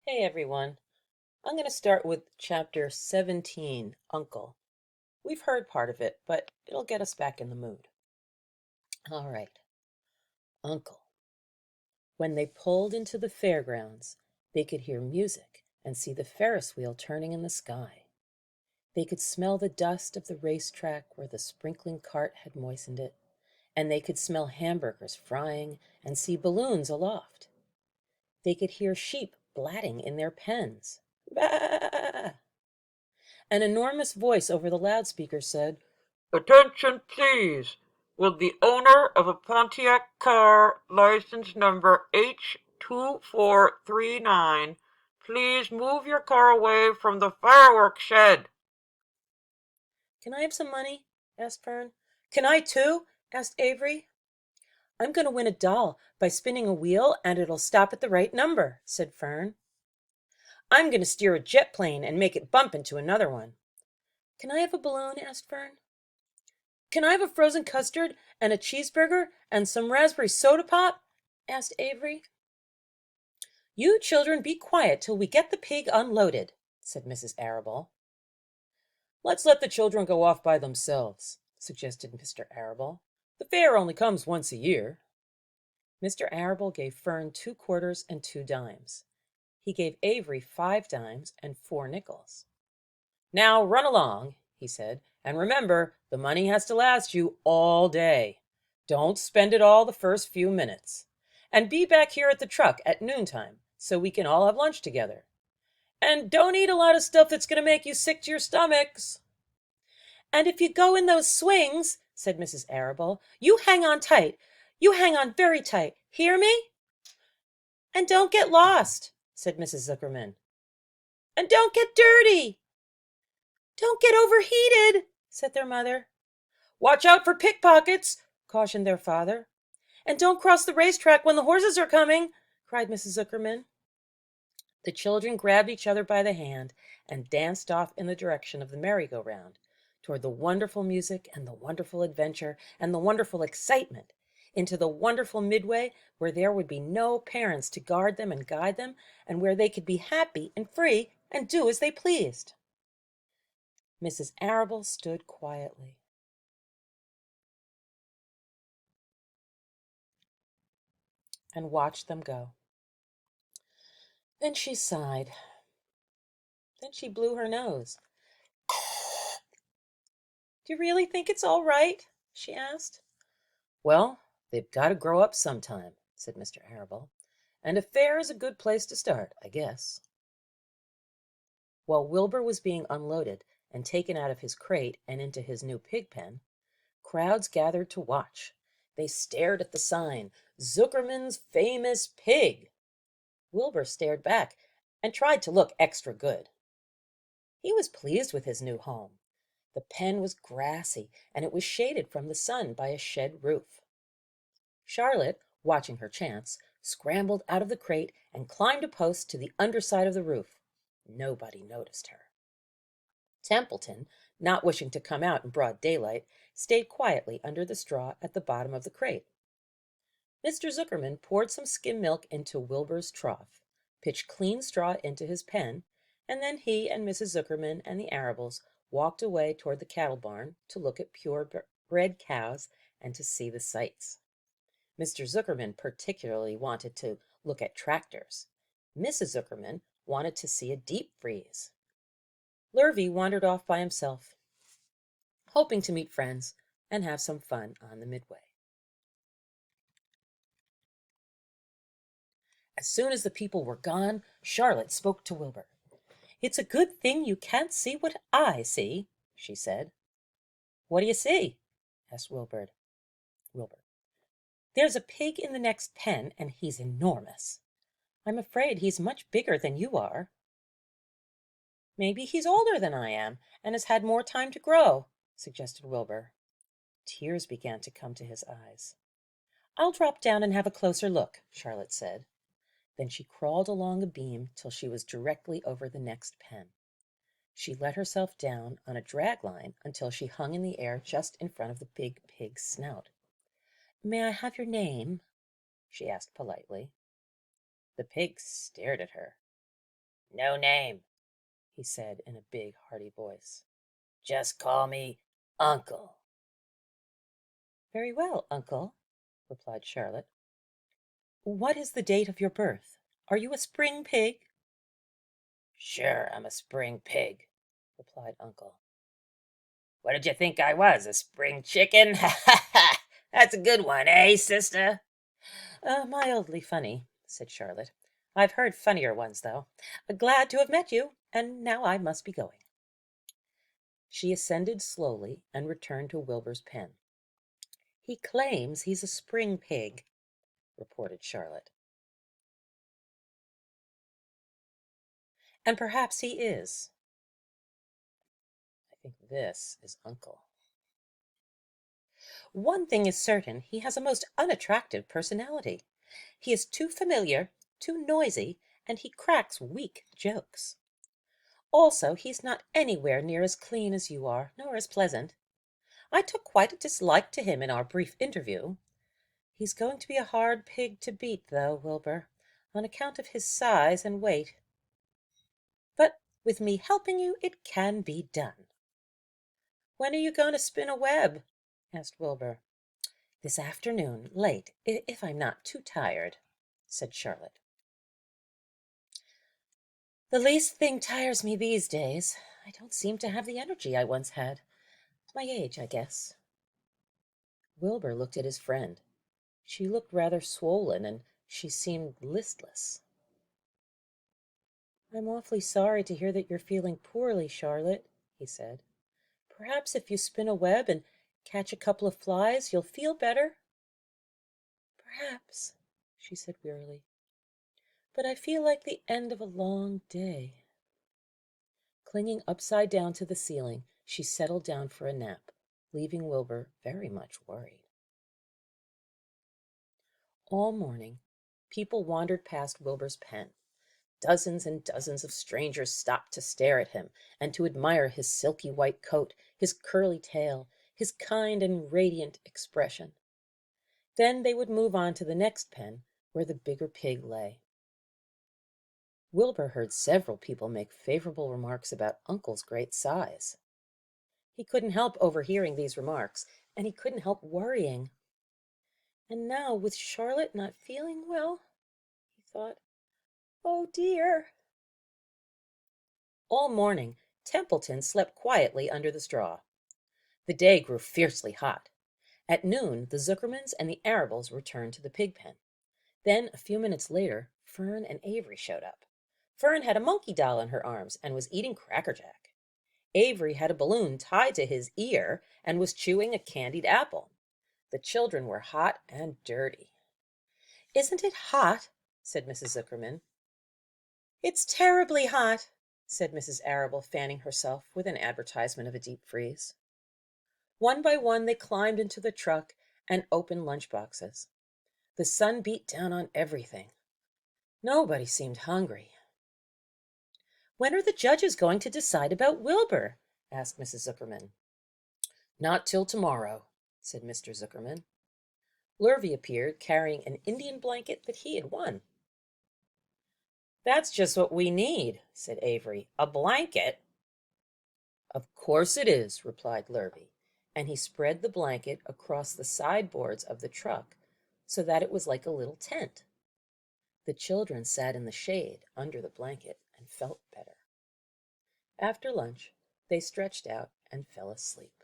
Hey everyone. I'm going to start with chapter 17, Uncle. We've heard part of it, but it'll get us back in the mood. All right, Uncle. When they pulled into the fairgrounds, they could hear music and see the Ferris wheel turning in the sky. They could smell the dust of the racetrack where the sprinkling cart had moistened it, and they could smell hamburgers frying and see balloons aloft. They could hear sheep blatting in their pens. Bah! An enormous voice over the loudspeaker said, Attention, please. Will the owner of a Pontiac car, license number H2439, please move your car away from the fireworks shed? "Can I have some money?" asked Fern. "Can I too?" asked Avery. "I'm going to win a doll by spinning a wheel and it'll stop at the right number," said Fern. "I'm going to steer a jet plane and make it bump into another one." "Can I have a balloon?" asked Fern. "Can I have a frozen custard and a cheeseburger and some raspberry soda pop?" asked Avery. "You children be quiet till we get the pig unloaded," said Mrs. Arable. "Let's let the children go off by themselves," suggested Mr. Arable. "The fair only comes once a year." Mr. Arable gave Fern 2 quarters and 2 dimes. He gave Avery 5 dimes and 4 nickels. "Now run along," he said, "and remember, the money has to last you all day. Don't spend it all the first few minutes. And be back here at the truck at noontime, so we can all have lunch together. And don't eat a lot of stuff that's going to make you sick to your stomachs." "And if you go in those swings," said Mrs. Arable, "you hang on tight. You hang on very tight. Hear me?" "And don't get lost," said Mrs. Zuckerman. "And don't get dirty." "Don't get overheated," said their mother. "Watch out for pickpockets," cautioned their father. "And don't cross the racetrack when the horses are coming," cried Mrs. Zuckerman. The children grabbed each other by the hand and danced off in the direction of the merry-go-round, toward the wonderful music and the wonderful adventure and the wonderful excitement, into the wonderful midway where there would be no parents to guard them and guide them, and where they could be happy and free and do as they pleased. Mrs. Arable stood quietly and watched them go. Then she sighed. Then she blew her nose. "Do you really think it's all right?" she asked. "Well, they've got to grow up sometime," said Mr. Arable, "and a fair is a good place to start, I guess." While Wilbur was being unloaded and taken out of his crate and into his new pig pen, crowds gathered to watch. They stared at the sign, "Zuckerman's Famous Pig." Wilbur stared back and tried to look extra good. He was pleased with his new home. The pen was grassy, and it was shaded from the sun by a shed roof. Charlotte, watching her chance, scrambled out of the crate and climbed a post to the underside of the roof. Nobody noticed her. Templeton, not wishing to come out in broad daylight, stayed quietly under the straw at the bottom of the crate. Mr. Zuckerman poured some skim milk into Wilbur's trough, pitched clean straw into his pen, and then he and Mrs. Zuckerman and the Arables walked away toward the cattle barn to look at purebred cows and to see the sights. Mr. Zuckerman particularly wanted to look at tractors. Mrs. Zuckerman wanted to see a deep freeze. Lurvy wandered off by himself, hoping to meet friends and have some fun on the midway. As soon as the people were gone, Charlotte spoke to Wilbur. "It's a good thing you can't see what I see," she said. "What do you see?" asked Wilbur. "There's a pig in the next pen, and he's enormous. I'm afraid he's much bigger than you are." "Maybe he's older than I am, and has had more time to grow," suggested Wilbur. Tears began to come to his eyes. "I'll drop down and have a closer look," Charlotte said. Then she crawled along a beam till she was directly over the next pen. She let herself down on a drag line until she hung in the air just in front of the big pig's snout. "May I have your name?" she asked politely. The pig stared at her. No name, he said in a big, hearty voice. Just call me Uncle. Very well, Uncle, replied Charlotte. What is the date of your birth? Are you a spring pig? Sure, I'm a spring pig, replied Uncle. What did you think I was, a spring chicken? Ha ha ha! That's a good one, eh, sister? Mildly funny, said Charlotte. I've heard funnier ones, though. Glad to have met you, and now I must be going. She ascended slowly and returned to Wilbur's pen. He claims he's a spring pig, reported Charlotte. And perhaps he is. I think this is Uncle. One thing is certain, he has a most unattractive personality. He is too familiar, too noisy, and he cracks weak jokes. Also, he's not anywhere near as clean as you are, nor as pleasant. I took quite a dislike to him in our brief interview. He's going to be a hard pig to beat, though, Wilbur, on account of his size and weight. But with me helping you, it can be done. When are you going to spin a web? Asked Wilbur. This afternoon, late, if I'm not too tired, said Charlotte. The least thing tires me these days. I don't seem to have the energy I once had. My age, I guess. Wilbur looked at his friend. She looked rather swollen, and she seemed listless. I'm awfully sorry to hear that you're feeling poorly, Charlotte, he said. Perhaps if you spin a web and catch a couple of flies, you'll feel better. Perhaps, she said wearily. But I feel like the end of a long day. Clinging upside down to the ceiling, she settled down for a nap, leaving Wilbur very much worried. All morning, people wandered past Wilbur's pen. Dozens and dozens of strangers stopped to stare at him and to admire his silky white coat, his curly tail, his kind and radiant expression. Then they would move on to the next pen, where the bigger pig lay. Wilbur heard several people make favorable remarks about Uncle's great size. He couldn't help overhearing these remarks, and he couldn't help worrying. And now, with Charlotte not feeling well, he thought, oh dear. All morning, Templeton slept quietly under the straw. The day grew fiercely hot. At noon, the Zuckermans and the Arables returned to the pig pen. Then, a few minutes later, Fern and Avery showed up. Fern had a monkey doll in her arms and was eating Cracker Jack. Avery had a balloon tied to his ear and was chewing a candied apple. The children were hot and dirty. Isn't it hot? Said Mrs. Zuckerman. It's terribly hot, said Mrs. Arable, fanning herself with an advertisement of a deep freeze. One by one they climbed into the truck and opened lunch boxes. The sun beat down on everything. Nobody seemed hungry. When are the judges going to decide about Wilbur? Asked Mrs. Zuckerman. Not till tomorrow, said Mr. Zuckerman. Lurvy appeared, carrying an Indian blanket that he had won. That's just what we need, said Avery. A blanket? Of course it is, replied Lurvy, and he spread the blanket across the sideboards of the truck so that it was like a little tent. The children sat in the shade under the blanket and felt better. After lunch, they stretched out and fell asleep.